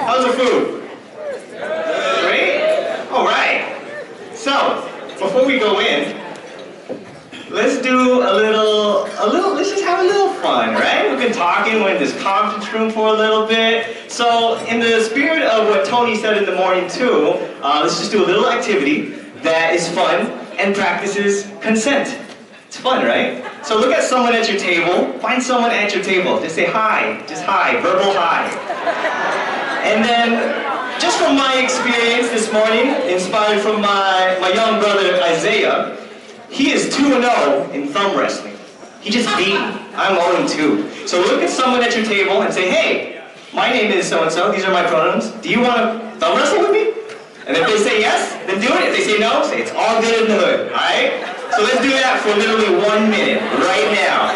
How's the food? Great? Alright. So, before we go in, let's do let's just have a little fun, right? We've been talking, we're in this conference room for a little bit. So, in the spirit of what Tony said in the morning too, let's just do a little activity that is fun and practices consent. It's fun, right? So look at someone at your table, find someone at your table, just say hi, verbal hi. And then, just from my experience this morning, inspired from my young brother Isaiah, he is 2-0 in thumb wrestling. He just beat me. I'm 0-2. So look at someone at your table and say, hey, my name is so-and-so, these are my pronouns, do you want to thumb wrestle with me? And if they say yes, then do it. If they say no, say it's all good in the hood, alright? So let's do that for literally 1 minute, right now.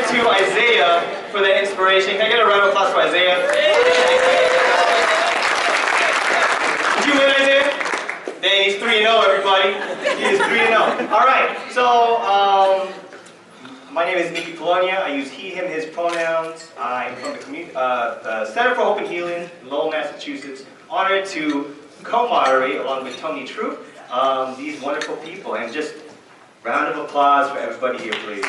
To Isaiah for the inspiration. Can I get a round of applause for Isaiah? Did you win, Isaiah? Yeah, he's 3-0, everybody. He is 3-0. Alright, so my name is Nicky Polonia. I use he, him, his pronouns. I'm from the Center for Hope and Healing in Lowell, Massachusetts. Honored to co-moderate along with Tony Troop these wonderful people. And just round of applause for everybody here, please.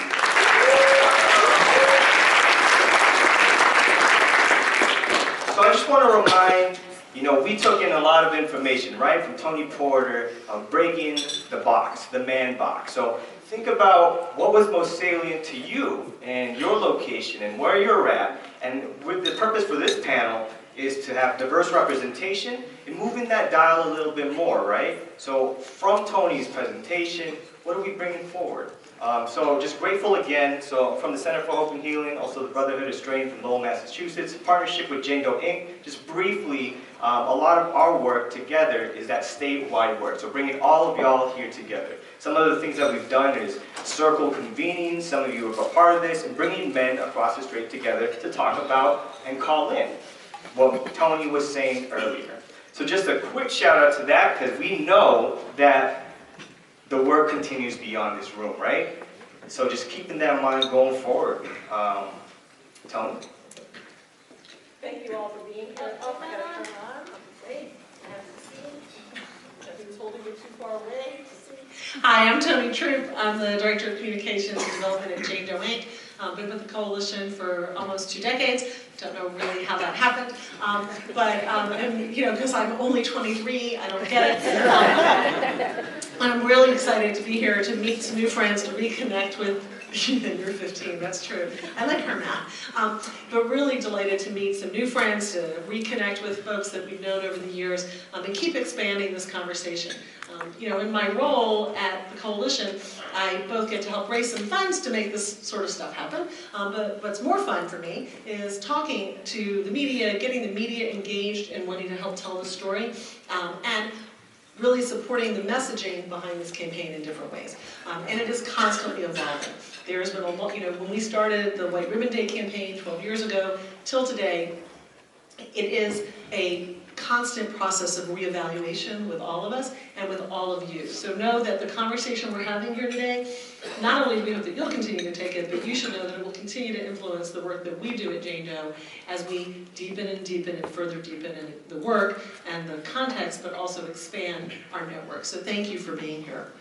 So I just want to remind, we took in a lot of information, right, from Tony Porter of breaking the box, the man box. So think about what was most salient to you and your location and where you're at. And with the purpose for this panel is to have diverse representation and moving that dial a little bit more, right? So from Tony's presentation, what are we bringing forward? So just grateful again, so from the Center for Hope and Healing, also the Brotherhood of Strain from Lowell, Massachusetts, partnership with Jane Doe Inc. Just briefly, a lot of our work together is that statewide work, so bringing all of y'all here together. Some of the things that we've done is circle convening, some of you are a part of this, and bringing men across the strait together to talk about and call in what Tony was saying earlier. So just a quick shout out to that, because we know that the work continues beyond this room, right? So just keeping that in mind going forward. Tony? Thank you all for being here. Oh, I gotta turn on. Wait, I have to see. Nothing's holding me too far away to see. Hi, I'm Tony Troop. I'm the Director of Communications and Development at Jane Doe Inc. Been with the coalition for almost 2 decades. Don't know really how that happened, because I'm only 23, I don't get it. I'm really excited to be here to meet some new friends, to reconnect with. You're 15, that's true. I like her math. But really delighted to meet some new friends, to reconnect with folks that we've known over the years, and keep expanding this conversation. In my role at the coalition, I both get to help raise some funds to make this sort of stuff happen, but what's more fun for me is talking to the media, getting the media engaged and wanting to help tell the story, and really supporting the messaging behind this campaign in different ways. And it is constantly evolving. There's been when we started the White Ribbon Day campaign 12 years ago, till today, It is a constant process of reevaluation with all of us and with all of you. So know that the conversation we're having here today, not only do we hope that you'll continue to take it, but you should know that it will continue to influence the work that we do at Jane Doe as we deepen and further deepen in the work and the context, but also expand our network. So thank you for being here.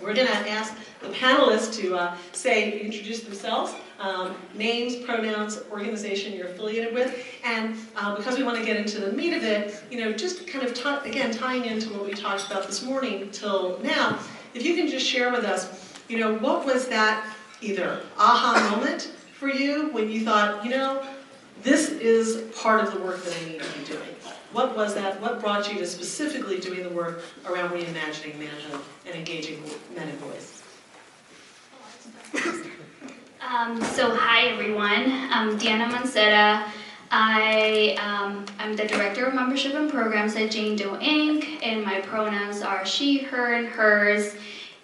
We're going to ask the panelists to introduce themselves, names, pronouns, organization you're affiliated with, and because we want to get into the meat of it, just kind of tying into what we talked about this morning till now, if you can just share with us, what was that either aha moment for you when you thought, this is part of the work that I need to be doing. What was that? What brought you to specifically doing the work around reimagining manhood and engaging men and boys? So hi everyone, I'm Diana Mancera. I'm the Director of Membership and Programs at Jane Doe Inc. and my pronouns are she, her, and hers.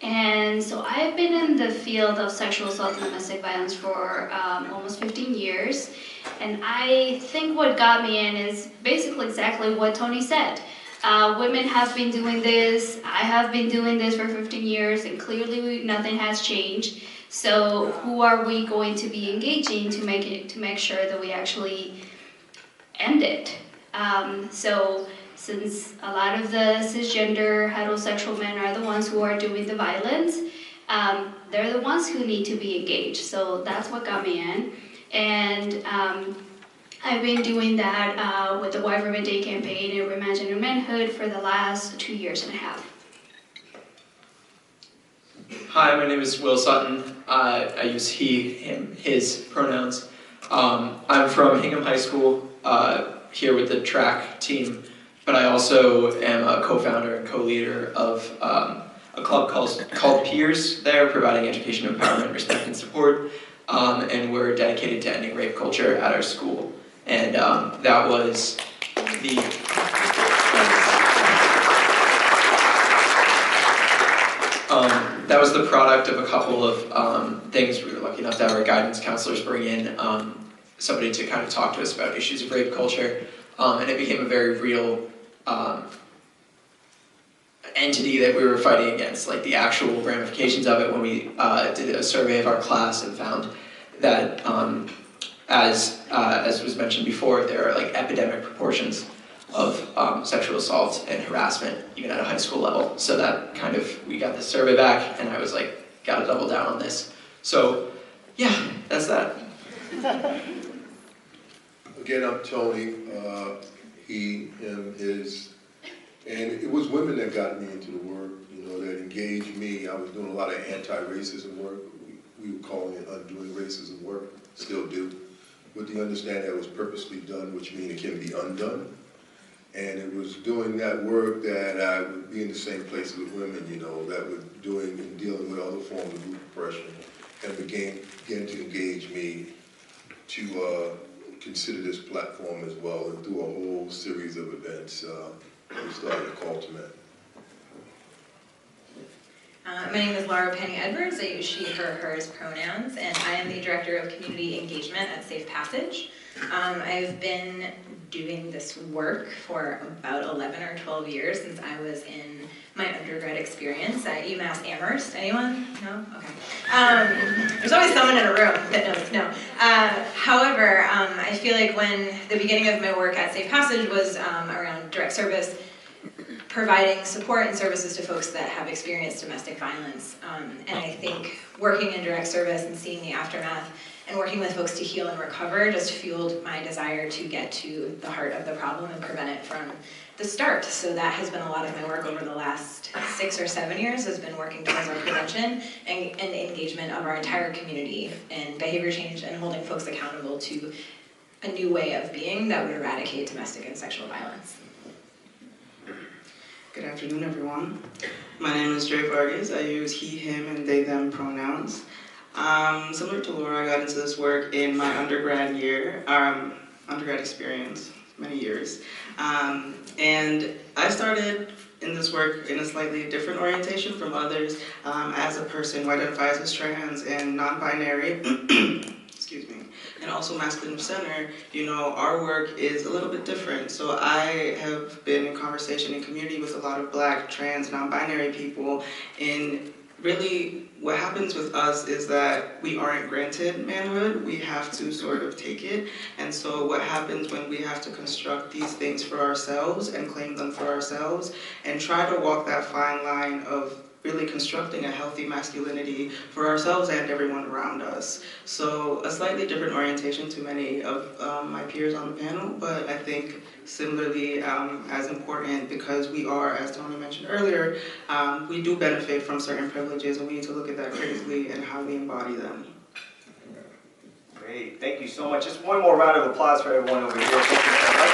And so I've been in the field of sexual assault and domestic violence for almost 15 years. And I think what got me in is basically exactly what Tony said. Women have been doing this, I have been doing this for 15 years, and clearly nothing has changed. So who are we going to be engaging to make sure that we actually end it? So since a lot of the cisgender heterosexual men are the ones who are doing the violence, they're the ones who need to be engaged. So that's what got me in. And I've been doing that with the White Ribbon Day campaign and Reimagine Manhood for the last 2.5 years. Hi, my name is Will Sutton. I use he, him, his pronouns. I'm from Hingham High School, here with the track team, but I also am a co-founder and co-leader of a club called Peers. They're providing education, empowerment, respect, and support, and we're dedicated to ending rape culture at our school. And that was the... that was the product of a couple of things. We were lucky enough to have our guidance counselors bring in somebody to kind of talk to us about issues of rape culture, and it became a very real entity that we were fighting against, like the actual ramifications of it when we did a survey of our class and found that, as was mentioned before, there are like epidemic proportions of sexual assault and harassment, even at a high school level. So that kind of, we got the survey back, and I was like, gotta double down on this. So, yeah, that's that. Again, I'm Tony, he, him, his, and it was women that got me into the work, that engaged me. I was doing a lot of anti-racism work. We were calling it undoing racism work, still do, with the understanding that it was purposely done, which means it can be undone. And it was doing that work that I would be in the same place with women, that were doing and dealing with other forms of group oppression, and began to engage me to consider this platform as well, and through a whole series of events, we started a call to men. My name is Laura Penny Edwards. I use she, her, hers pronouns, and I am the Director of Community Engagement at Safe Passage. I've been doing this work for about 11 or 12 years since I was in my undergrad experience at UMass Amherst. Anyone? No? Okay. There's always someone in a room that knows. No. However, I feel like when the beginning of my work at Safe Passage was around direct service, providing support and services to folks that have experienced domestic violence. And I think working in direct service and seeing the aftermath and working with folks to heal and recover just fueled my desire to get to the heart of the problem and prevent it from the start. So that has been a lot of my work over the last 6 or 7 years, has been working towards our prevention and engagement of our entire community in behavior change and holding folks accountable to a new way of being that would eradicate domestic and sexual violence. Good afternoon, everyone. My name is Dre Vargas. I use he, him, and they, them pronouns. Similar to Laura, I got into this work in my undergrad experience, many years. And I started in this work in a slightly different orientation from others as a person who identifies as trans and non-binary, excuse me, and also Masculine Center, you know, our work is a little bit different. So I have been in conversation in community with a lot of Black, trans, non-binary people, and really what happens with us is that we aren't granted manhood, we have to sort of take it. And so what happens when we have to construct these things for ourselves and claim them for ourselves and try to walk that fine line of really constructing a healthy masculinity for ourselves and everyone around us. So a slightly different orientation to many of my peers on the panel, but I think similarly as important because we are, as Tony mentioned earlier, we do benefit from certain privileges and we need to look at that critically and how we embody them. Great, thank you so much. Just one more round of applause for everyone over here. Thank you so much.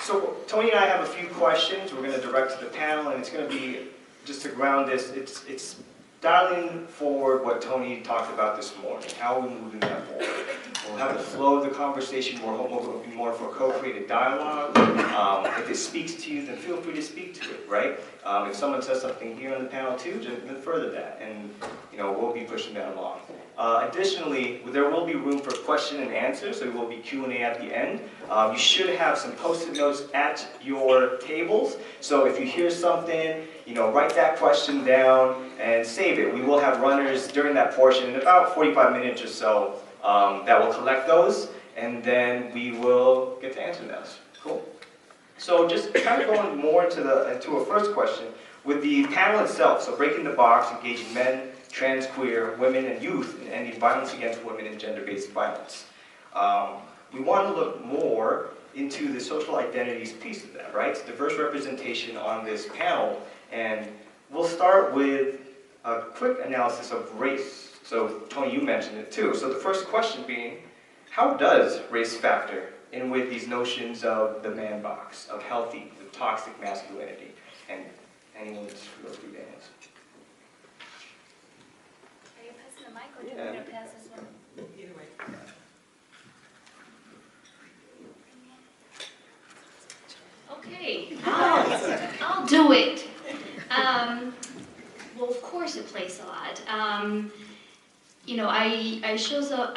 So Tony and I have a few questions we're going to direct to the panel, and it's going to be, just to ground this, it's dialing forward what Tony talked about this morning. How are we moving that forward? We'll have the flow of the conversation. We're hoping will be more for co-created dialogue. If it speaks to you, then feel free to speak to it, right? If someone says something here on the panel too, then further that, and we'll be pushing that along. Additionally, there will be room for question and answer, so there will be Q&A at the end. You should have some post-it notes at your tables, so if you hear something, write that question down and save it. We will have runners during that portion in about 45 minutes or so that will collect those, and then we will get to answer those. Cool. So just kind of going more into a first question, with the panel itself, so breaking the box, engaging men, trans, queer, women, and youth in ending violence against women and gender-based violence. We want to look more into the social identities piece of that, right? It's diverse representation on this panel, and we'll start with a quick analysis of race. So Tony, you mentioned it too. So the first question being, how does race factor in with these notions of the man box, of healthy, the toxic masculinity? And anyone just feel free to answer. Are you passing the mic or do you want me to pass this one? Either way. Okay, I'll do it. Well, of course it plays a lot.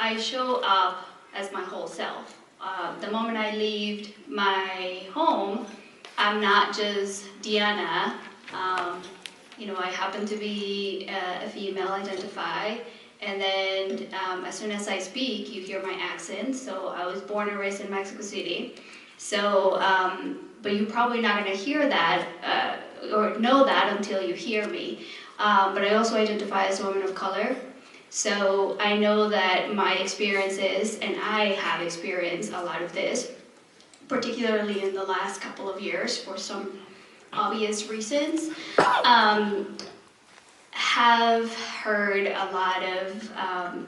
I show up as my whole self. The moment I leave my home, I'm not just Deanna. I happen to be a female identify, and then as soon as I speak, you hear my accent. So I was born and raised in Mexico City. So, but you're probably not going to hear that or know that until you hear me. But I also identify as a woman of color. So I know that my experiences, and I have experienced a lot of this, particularly in the last couple of years for some obvious reasons, have heard a lot of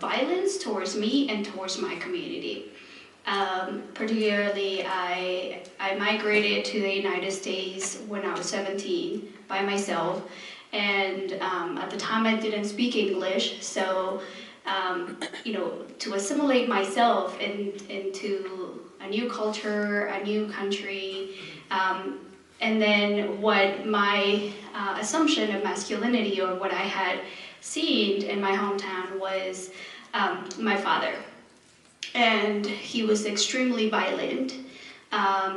violence towards me and towards my community. Particularly, I migrated to the United States when I was 17 by myself, and at the time I didn't speak English, so to assimilate myself into a new culture, a new country, and then what my assumption of masculinity or what I had seen in my hometown was my father. And he was extremely violent.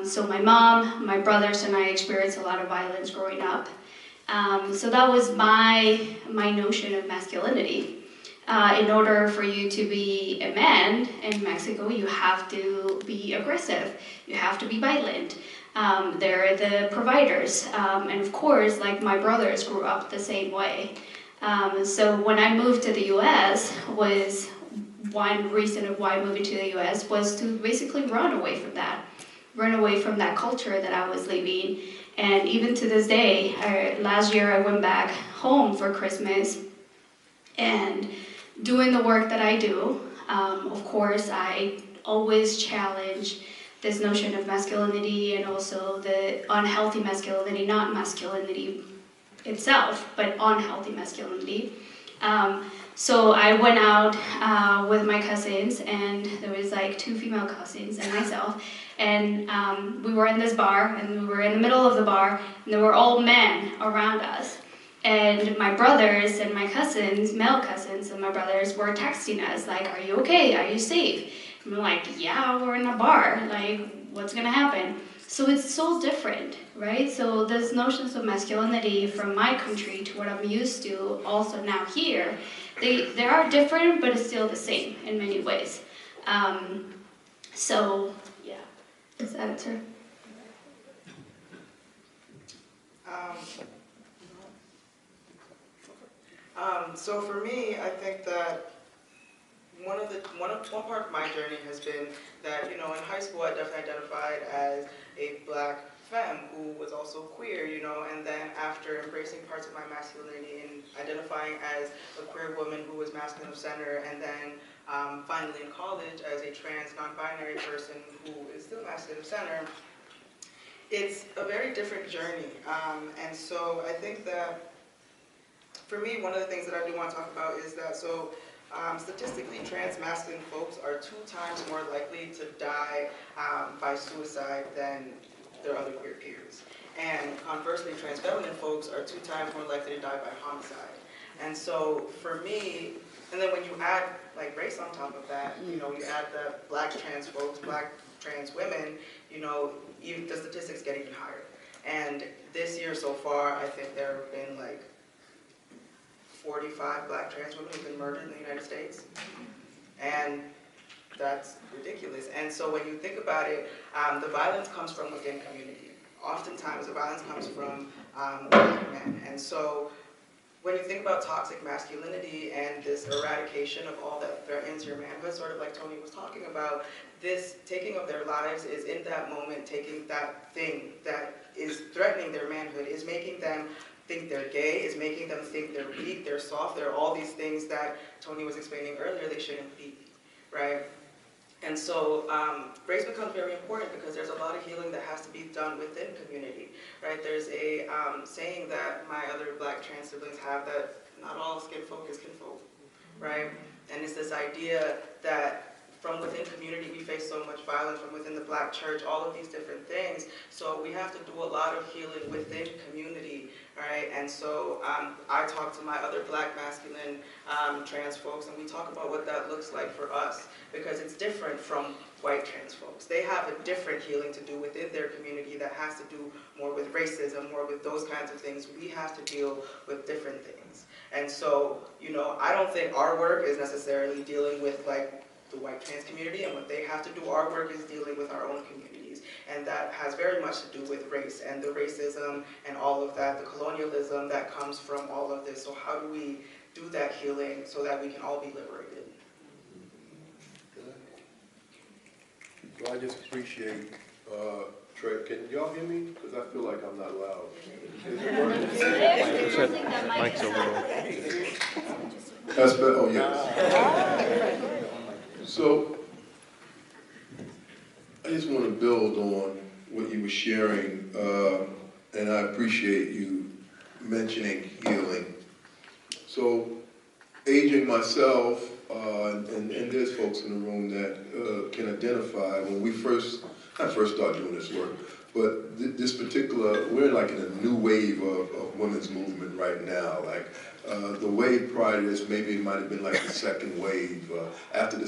So my mom, my brothers, and I experienced a lot of violence growing up. So that was my notion of masculinity. In order for you to be a man in Mexico, you have to be aggressive. You have to be violent. They're the providers. And of course, like my brothers grew up the same way. So when I moved to the US, was one reason of why moving to the US was to basically run away from that culture that I was living. And even to this day, last year I went back home for Christmas, and doing the work that I do, of course, I always challenge this notion of masculinity and also the unhealthy masculinity, not masculinity itself, but unhealthy masculinity. So I went out with my cousins, and there was like 2 female cousins and myself, and we were in this bar, and we were in the middle of the bar, and there were all men around us. And my brothers and my cousins, male cousins and my brothers, were texting us like, "Are you okay? Are you safe?" And we're like, "Yeah, we're in a bar. Like, what's gonna happen?" So it's so different, right? So those notions of masculinity from my country to what I'm used to, also now here, they are different, but it's still the same in many ways. So yeah, does that answer? So for me, I think that one part of my journey has been that, you know, in high school I definitely identified as a black femme who was also queer, you know, and then after embracing parts of my masculinity and identifying as a queer woman who was masculine of center, and then finally in college as a trans non-binary person who is still masculine of center, it's a very different journey. And so I think that for me, one of the things that I do want to talk about is that, so statistically, trans masculine folks are 2 times more likely to die by suicide than their other queer peers. And conversely, trans feminine folks are 2 times more likely to die by homicide. And so for me, and then when you add like race on top of that, you know, you add the black trans folks, black trans women, you know, the statistics get even higher. And this year so far, I think there have been like 45 black trans women who've been murdered in the United States. And that's ridiculous. And so when you think about it, the violence comes from within community. Oftentimes the violence comes from black men. And so when you think about toxic masculinity and this eradication of all that threatens your manhood, sort of like Tony was talking about, this taking of their lives is in that moment taking that thing that is threatening their manhood, is making them think they're gay, is making them think they're weak, they're soft, they're all these things that Tony was explaining earlier they shouldn't be, right? And so race becomes very important because there's a lot of healing that has to be done within community, right? There's a saying that my other black trans siblings have, that not all skin folk is kinfolk, right? And it's this idea that from within community we face so much violence, from within the black church, all of these different things. So we have to do a lot of healing within community, right? And so I talk to my other black masculine trans folks, and we talk about what that looks like for us, because it's different from white trans folks. They have a different healing to do within their community that has to do more with racism, more with those kinds of things. We have to deal with different things. And so, you know, I don't think our work is necessarily dealing with like the white trans community and what they have to do. Our work is dealing with our own communities. And that has very much to do with race and the racism and all of that, the colonialism that comes from all of this. So how do we do that healing so that we can all be liberated? So I just appreciate, Trey, can y'all hear me? Because I feel like I'm not loud. Is it working? Mike's over there. That's better, oh yes. So, I just want to build on what you were sharing, and I appreciate you mentioning healing. So, aging myself, and there's folks in the room that can identify when I first started doing this work, but this particular, we're like in a new wave of women's movement right now. Like the wave prior to this, maybe it might have been like the second wave after the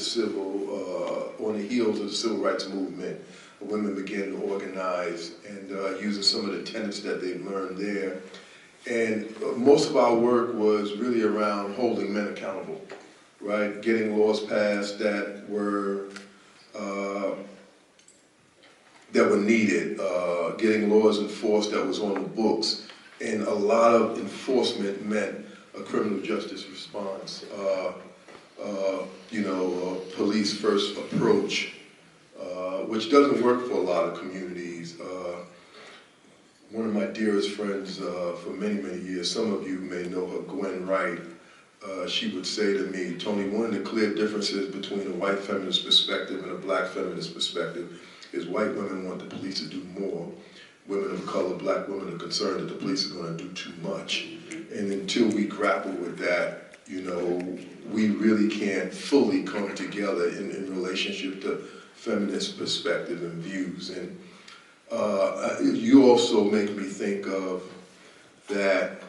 on the heels of the civil rights movement. Women began to organize and using some of the tenets that they've learned there. And most of our work was really around holding men accountable, right? Getting laws passed that were needed, getting laws enforced that was on the books. And a lot of enforcement meant a criminal justice response, police first approach, which doesn't work for a lot of communities. One of my dearest friends for many, many years, some of you may know her, Gwen Wright, she would say to me, Tony, one of the clear differences between a white feminist perspective and a black feminist perspective is white women want the police to do more. Women of color, black women, are concerned that the police are going to do too much. And until we grapple with that, you know, we really can't fully come together in relationship to feminist perspective and views. And you also make me think of that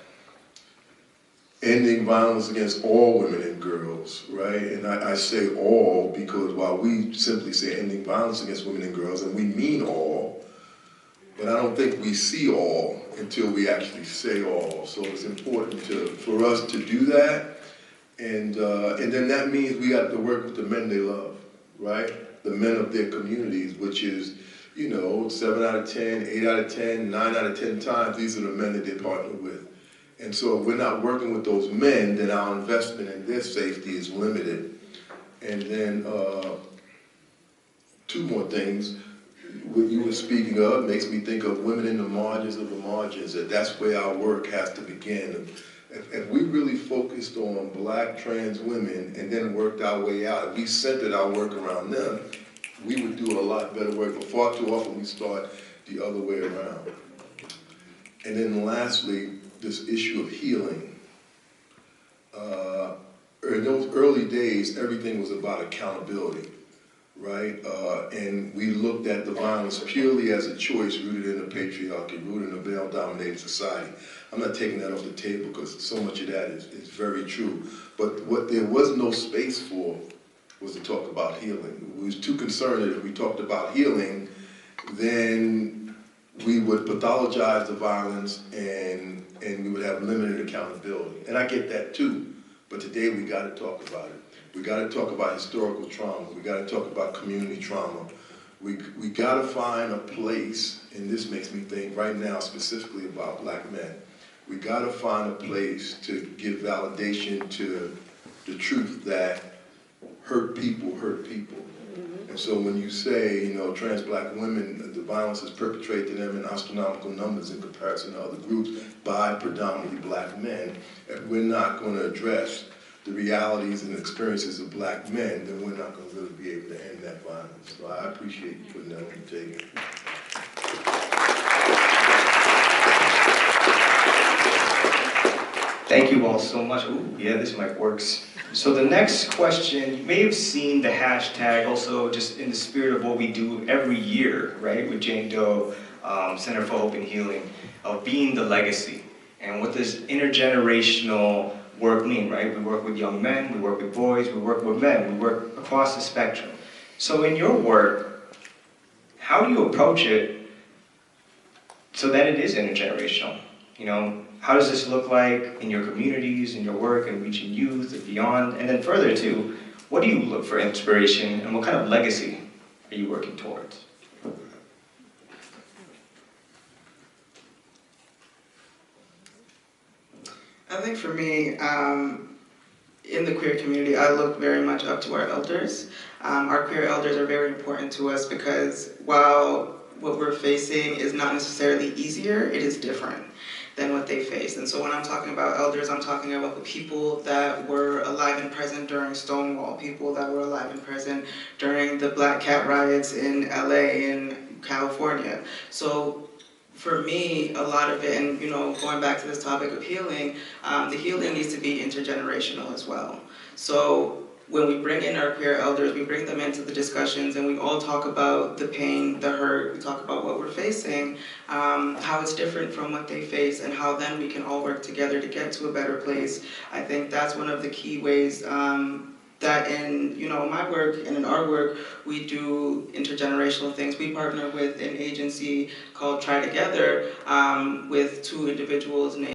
ending violence against all women and girls, right? And I say all because while we simply say ending violence against women and girls, and we mean all, but I don't think we see all until we actually say all. So it's important for us to do that. And then that means we have to work with the men they love, right? The men of their communities, which is, 7 out of 10, 8 out of 10, 9 out of 10 times, these are the men that they partner with. And so if we're not working with those men, then our investment in their safety is limited. And then 2 more things. What you were speaking of makes me think of women in the margins of the margins, that's where our work has to begin. If we really focused on black trans women and then worked our way out, if we centered our work around them, we would do a lot better work. But far too often we start the other way around. And then lastly, this issue of healing. In those early days, everything was about accountability, right? And we looked at the violence purely as a choice rooted in the patriarchy, rooted in a male-dominated society. I'm not taking that off the table because so much of that is very true. But what there was no space for was to talk about healing. We was too concerned that if we talked about healing, then we would pathologize the violence and we would have limited accountability. And I get that too, but today we gotta talk about it. We gotta talk about historical trauma. We gotta talk about community trauma. We gotta find a place, and this makes me think right now specifically about black men. We gotta find a place to give validation to the truth that hurt people hurt people. And so when you say, trans black women, the violence is perpetrated to them in astronomical numbers in comparison to other groups by predominantly black men, if we're not going to address the realities and experiences of black men, then we're not going to really be able to end that violence. So I appreciate you putting that on the table. Thank you all so much. Ooh, yeah, this mic works. So the next question, you may have seen the hashtag also just in the spirit of what we do every year, right, with Jane Doe, Center for Hope and Healing, of being the legacy. And what does intergenerational work mean, right? We work with young men, we work with boys, we work with men, we work across the spectrum. So in your work, how do you approach it so that it is intergenerational? How does this look like in your communities, in your work, and reaching youth and beyond? And then further too, what do you look for inspiration and what kind of legacy are you working towards? I think for me, in the queer community, I look very much up to our elders. Our queer elders are very important to us because while what we're facing is not necessarily easier, it is different than what they faced. And so when I'm talking about elders, I'm talking about the people that were alive and present during Stonewall, people that were alive and present during the Black Cat riots in LA and California. So for me, a lot of it, and going back to this topic of healing, the healing needs to be intergenerational as well. So when we bring in our queer elders, we bring them into the discussions and we all talk about the pain, the hurt, we talk about what we're facing, how it's different from what they face, and how then we can all work together to get to a better place. I think that's one of the key ways that in my work and in our work, we do intergenerational things. We partner with an agency called Try Together with 2 individuals named